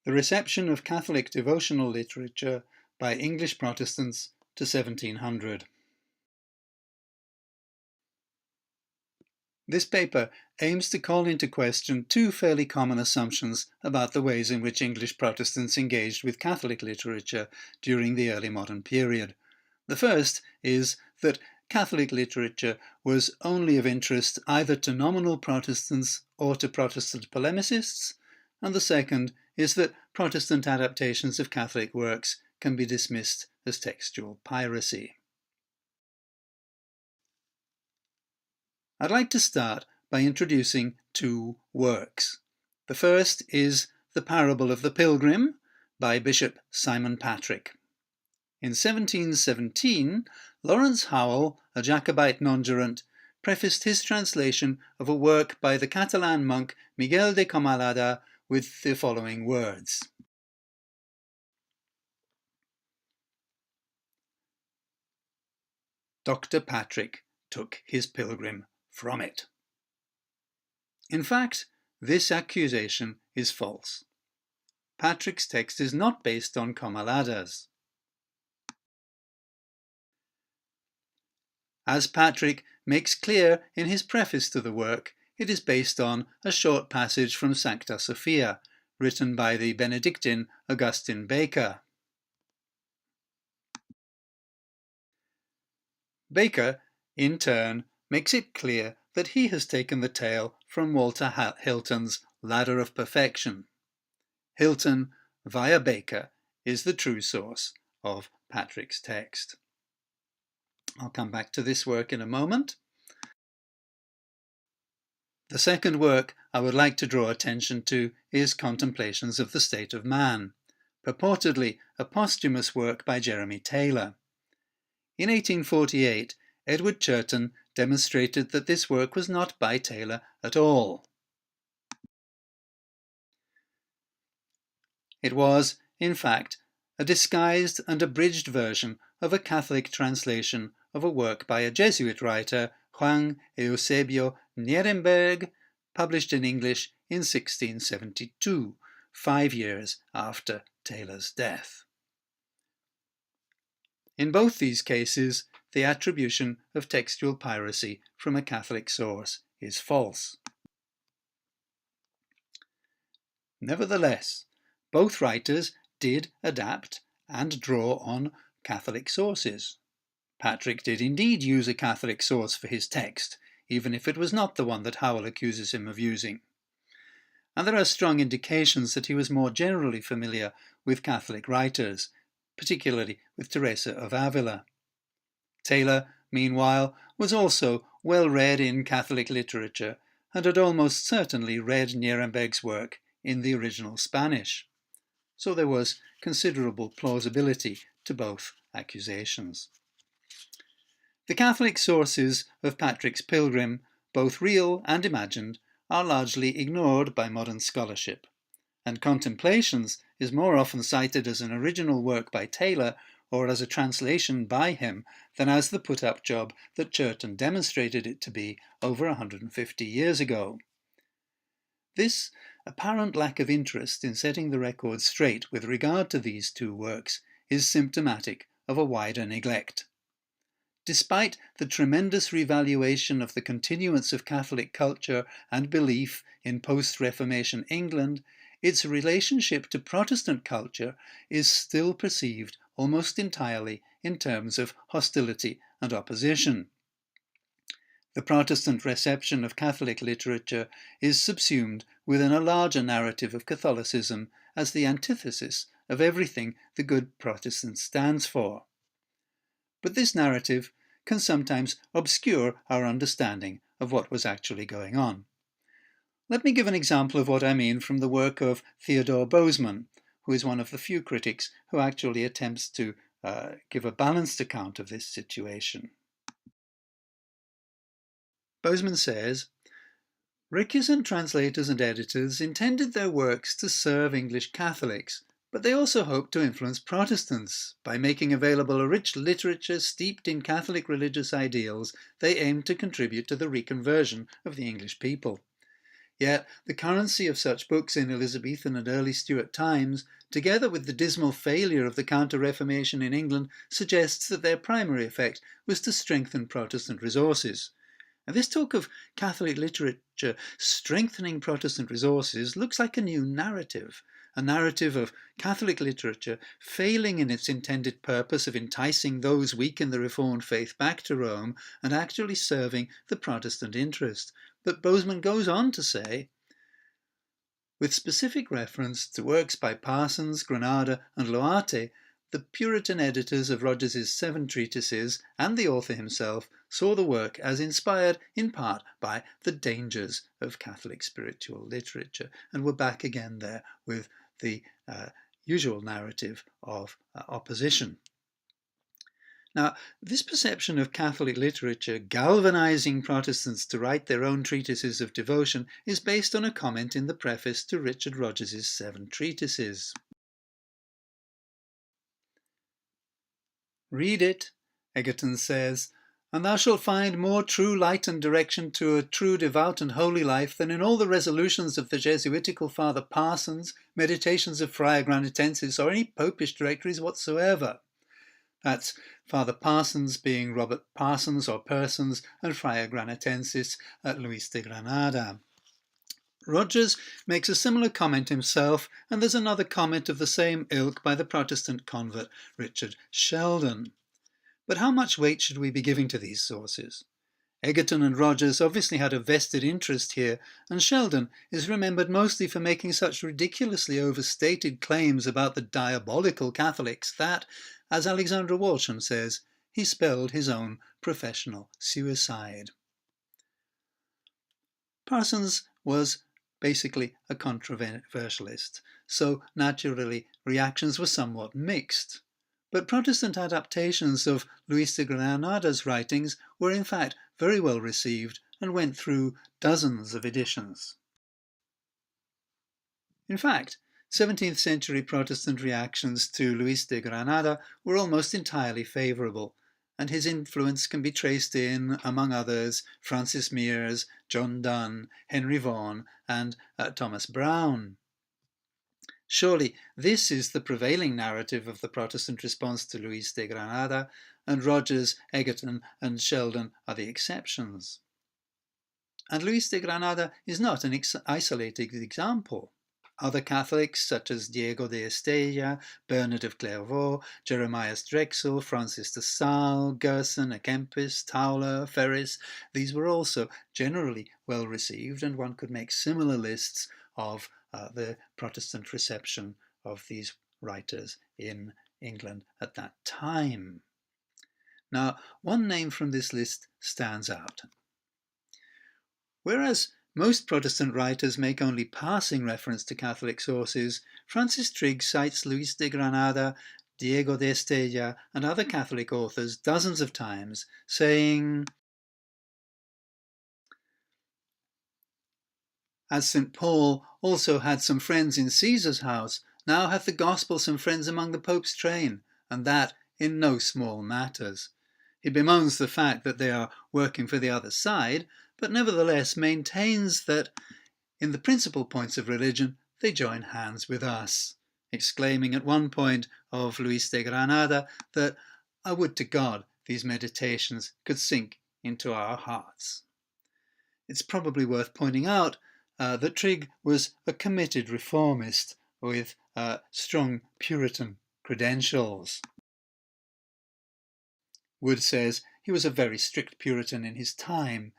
The reception of Catholic devotional literature by English Protestants to 1700. This paper aims to call into question two fairly common assumptions about the ways in which English Protestants engaged with Catholic literature during the early modern period. The first is that Catholic literature was only of interest either to nominal Protestants or to Protestant polemicists, and the second is that Protestant adaptations of Catholic works can be dismissed as textual piracy. I'd like to start by introducing two works. The first is The Parable of the Pilgrim by Bishop Simon Patrick. In 1717, Lawrence Howell, a Jacobite nonjurant, prefaced his translation of a work by the Catalan monk Miguel de Comalada with the following words. Dr. Patrick took his pilgrim from it. In fact, this accusation is false. Patrick's text is not based on Comalada's. As Patrick makes clear in his preface to the work, it is based on a short passage from Sancta Sophia, written by the Benedictine Augustine Baker. Baker, in turn, makes it clear that he has taken the tale from Walter Hilton's Ladder of Perfection. Hilton, via Baker, is the true source of Patrick's text. I'll come back to this work in a moment. The second work I would like to draw attention to is Contemplations of the State of Man, purportedly a posthumous work by Jeremy Taylor. In 1848, Edward Churton demonstrated that this work was not by Taylor at all. It was, in fact, a disguised and abridged version of a Catholic translation of a work by a Jesuit writer, Juan Eusebio Nierenberg, published in English in 1672, 5 years after Taylor's death. In both these cases, the attribution of textual piracy from a Catholic source is false. Nevertheless, both writers did adapt and draw on Catholic sources. Patrick did indeed use a Catholic source for his text, even if it was not the one that Howell accuses him of using. And there are strong indications that he was more generally familiar with Catholic writers, particularly with Teresa of Avila. Taylor, meanwhile, was also well read in Catholic literature and had almost certainly read Nierenberg's work in the original Spanish. So there was considerable plausibility to both accusations. The Catholic sources of Patrick's Pilgrim, both real and imagined, are largely ignored by modern scholarship, and Contemplations is more often cited as an original work by Taylor or as a translation by him than as the put-up job that Churton demonstrated it to be over 150 years ago. This apparent lack of interest in setting the record straight with regard to these two works is symptomatic of a wider neglect. Despite the tremendous revaluation of the continuance of Catholic culture and belief in post-Reformation England, its relationship to Protestant culture is still perceived almost entirely in terms of hostility and opposition. The Protestant reception of Catholic literature is subsumed within a larger narrative of Catholicism as the antithesis of everything the good Protestant stands for. But this narrative can sometimes obscure our understanding of what was actually going on. Let me give an example of what I mean from the work of Theodore Bozeman, who is one of the few critics who actually attempts to give a balanced account of this situation. Bozeman says, Recusant translators and editors intended their works to serve English Catholics, but they also hoped to influence Protestants. By making available a rich literature steeped in Catholic religious ideals, they aimed to contribute to the reconversion of the English people. Yet the currency of such books in Elizabethan and early Stuart times, together with the dismal failure of the Counter-Reformation in England, suggests that their primary effect was to strengthen Protestant resources. And this talk of Catholic literature strengthening Protestant resources looks like a new narrative, a narrative of Catholic literature failing in its intended purpose of enticing those weak in the Reformed faith back to Rome and actually serving the Protestant interest. But Bozeman goes on to say, with specific reference to works by Parsons, Granada and Loate, the Puritan editors of Rogers's 7 treatises and the author himself saw the work as inspired in part by the dangers of Catholic spiritual literature, and were back again there with the usual narrative of opposition. Now, this perception of Catholic literature galvanizing Protestants to write their own treatises of devotion is based on a comment in the preface to Richard Rogers's 7 treatises. Read it, Egerton says, and thou shalt find more true light and direction to a true devout and holy life than in all the resolutions of the Jesuitical Father Parsons, Meditations of Friar Granatensis, or any popish directories whatsoever. That's Father Parsons being Robert Parsons or Persons, and Friar Granatensis at Luis de Granada. Rogers makes a similar comment himself, and there's another comment of the same ilk by the Protestant convert Richard Sheldon. But how much weight should we be giving to these sources? Egerton and Rogers obviously had a vested interest here, and Sheldon is remembered mostly for making such ridiculously overstated claims about the diabolical Catholics that, as Alexandra Walsham says, he spelled his own professional suicide. Parsons was basically a controversialist, so naturally reactions were somewhat mixed. But Protestant adaptations of Luis de Granada's writings were in fact very well received and went through dozens of editions. In fact, 17th-century Protestant reactions to Luis de Granada were almost entirely favourable, and his influence can be traced in, among others, Francis Mears, John Donne, Henry Vaughan, and Thomas Browne. Surely this is the prevailing narrative of the Protestant response to Luis de Granada, and Rogers, Egerton, and Sheldon are the exceptions. And Luis de Granada is not an isolated example. Other Catholics, such as Diego de Estella, Bernard of Clairvaux, Jeremias Drexel, Francis de Sales, Gerson, A Kempis, Tauler, Ferris, these were also generally well received, and one could make similar lists of the Protestant reception of these writers in England at that time. Now, one name from this list stands out. Whereas most Protestant writers make only passing reference to Catholic sources, Francis Trigge cites Luis de Granada, Diego de Estella, and other Catholic authors dozens of times, saying, "As St. Paul also had some friends in Caesar's house, now hath the gospel some friends among the Pope's train, and that in no small matters." He bemoans the fact that they are working for the other side, but nevertheless maintains that in the principal points of religion they join hands with us, exclaiming at one point of Luis de Granada that "I would to God these meditations could sink into our hearts." It's probably worth pointing out that Trigge was a committed reformist with strong Puritan credentials. Wood says he was a very strict Puritan in his time,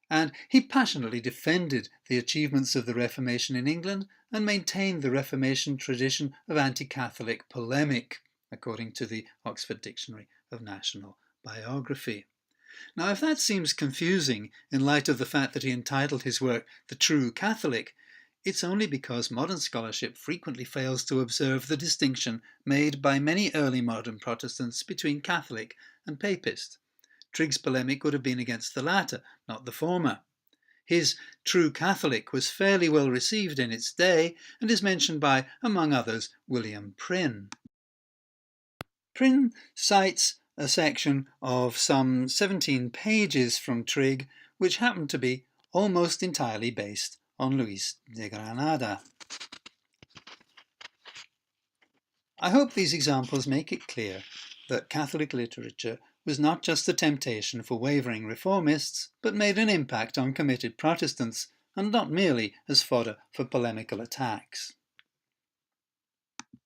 and he passionately defended the achievements of the Reformation in England and maintained the Reformation tradition of anti-Catholic polemic, according to the Oxford Dictionary of National Biography. Now, if that seems confusing in light of the fact that he entitled his work The True Catholic, it's only because modern scholarship frequently fails to observe the distinction made by many early modern Protestants between Catholic and Papist. Trigge's polemic would have been against the latter, not the former. His True Catholic was fairly well received in its day and is mentioned by, among others, William Prynne. Prynne cites a section of some 17 pages from Trigge, which happened to be almost entirely based on Luis de Granada. I hope these examples make it clear that Catholic literature was not just a temptation for wavering reformists, but made an impact on committed Protestants, and not merely as fodder for polemical attacks.